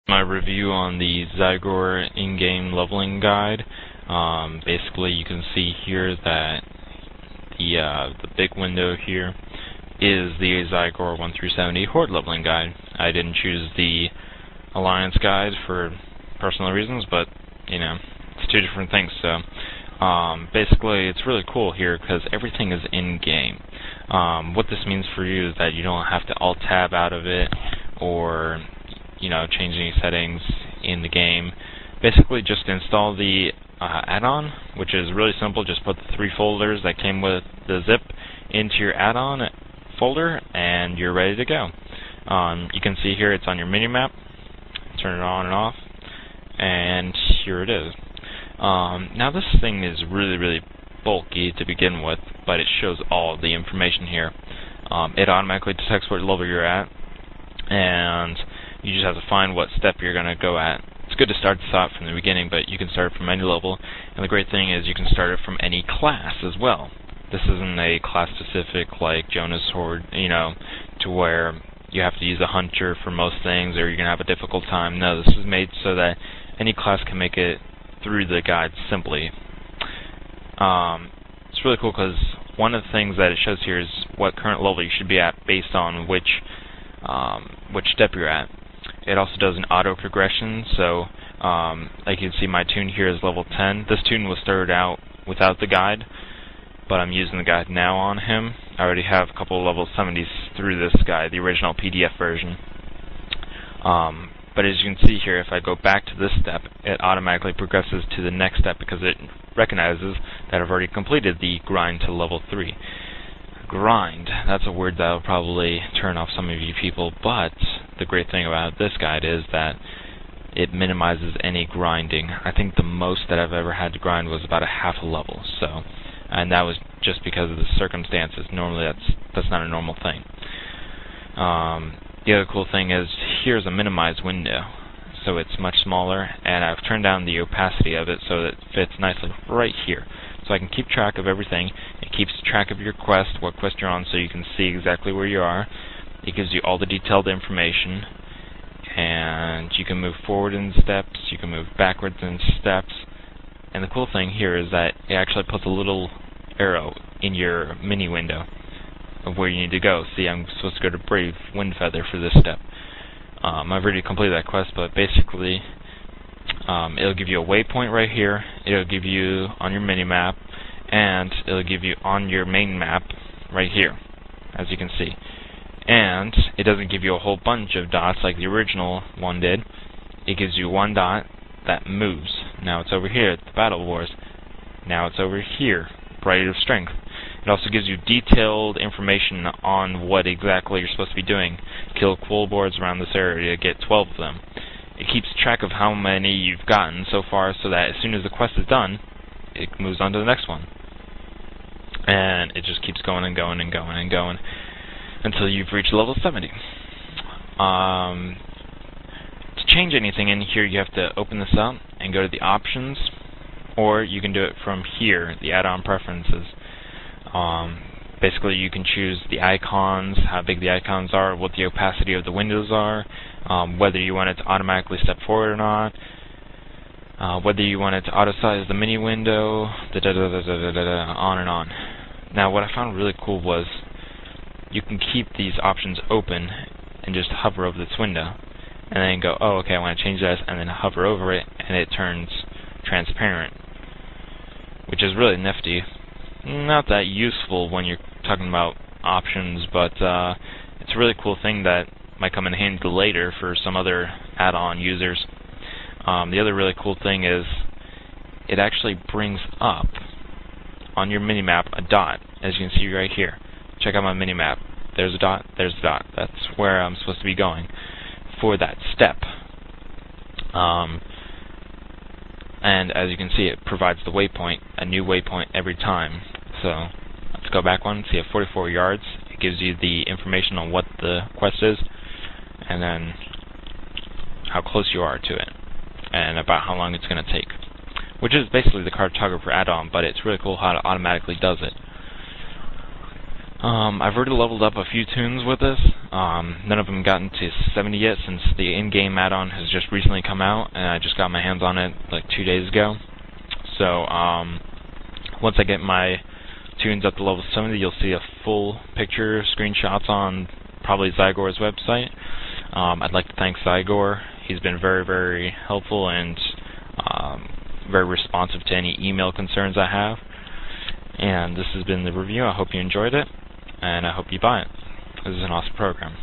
My review on the Zygor in-game leveling guide. Basically, you can see here that the big window here is the Zygor 1 through 70 Horde leveling guide. I didn't choose the Alliance guide for personal reasons, but you know, it's two different things. So basically, it's really cool here because everything is in-game. What this means for you is that you don't have to alt-tab out of it or change any settings in the game. Basically, just install the add-on, which is really simple. Just put the 3 folders that came with the zip into your add-on folder, and you're ready to go. You can see here it's on your mini-map. Turn it on and off, and here it is. Now this thing is really bulky to begin with, but it shows all the information here. It automatically detects what level you're at, and you just have to find what step you're going to go at. It's good to start this out from the beginning, but you can start it from any level, and the great thing is you can start it from any class as well. This isn't a class-specific like Jonas Horde, to where you have to use a hunter for most things or you're going to have a difficult time. No, this is made so that any class can make it through the guide simply. It's really cool because one of the things that it shows here is what current level you should be at based on which step you're at. It also does an auto progression, so like you can see my toon here is level 10. This toon was started out without the guide, but I'm using the guide now on him. I already have a couple of level 70s through this guide, the original PDF version. But as you can see here, if I go back to this step, it automatically progresses to the next step because it recognizes that I've already completed the grind to level 3. Grind, that's a word that will probably turn off some of you people, but the great thing about this guide is that it minimizes any grinding. I think the most that I've ever had to grind was about a half a level, and that was just because of the circumstances. Normally that's not a normal thing. The other cool thing is here's a minimized window, so it's much smaller, and I've turned down the opacity of it so that it fits nicely right here. So I can keep track of everything. It keeps track of your quest, what quest you're on, so you can see exactly where you are. It gives you all the detailed information, and you can move forward in steps, you can move backwards in steps. And the cool thing here is that it actually puts a little arrow in your mini window of where you need to go. See, I'm supposed to go to Brave Windfeather for this step. I've already completed that quest, but basically it'll give you a waypoint right here, it'll give you on your mini-map, and it'll give you on your main map right here, as you can see. And it doesn't give you a whole bunch of dots like the original one did. It gives you one dot that moves. Now it's over here at the Battle Wars. Now it's over here, Bright of Strength. It also gives you detailed information on what exactly you're supposed to be doing. Kill quoll boards around this area to get 12 of them. It keeps track of how many you've gotten so far so that as soon as the quest is done, it moves on to the next one. And it just keeps going and going and going and going until you've reached level 70. To change anything in here, you have to open this up and go to the options, or you can do it from here, the add-on preferences. Basically, you can choose the icons, how big the icons are, what the opacity of the windows are, whether you want it to automatically step forward or not, whether you want it to auto-size the mini window, on and on. Now, what I found really cool was you can keep these options open and just hover over this window, and then go, oh, okay, I want to change this, and then hover over it, and it turns transparent, which is really nifty. Not that useful when you're talking about options, but it's a really cool thing that might come in handy later for some other add-on users. The other really cool thing is it actually brings up on your minimap a dot, as you can see right here. Check out my minimap. There's a dot, there's a dot. That's where I'm supposed to be going for that step. And as you can see, it provides the waypoint, a new waypoint every time. So let's go back one, see at 44 yards. It gives you the information on what the quest is, and then how close you are to it, and about how long it's going to take, which is basically the cartographer add-on, but it's really cool how it automatically does it. I've already leveled up a few toons with this. None of them gotten to 70 yet, since the in-game add-on has just recently come out, and I just got my hands on it like 2 days ago. So once I get my tunes up to level 70, you'll see a full picture screenshots on probably Zygor's website. I'd like to thank Zygor. He's been very, very helpful and very responsive to any email concerns I have. And this has been the review. I hope you enjoyed it, and I hope you buy it. This is an awesome program.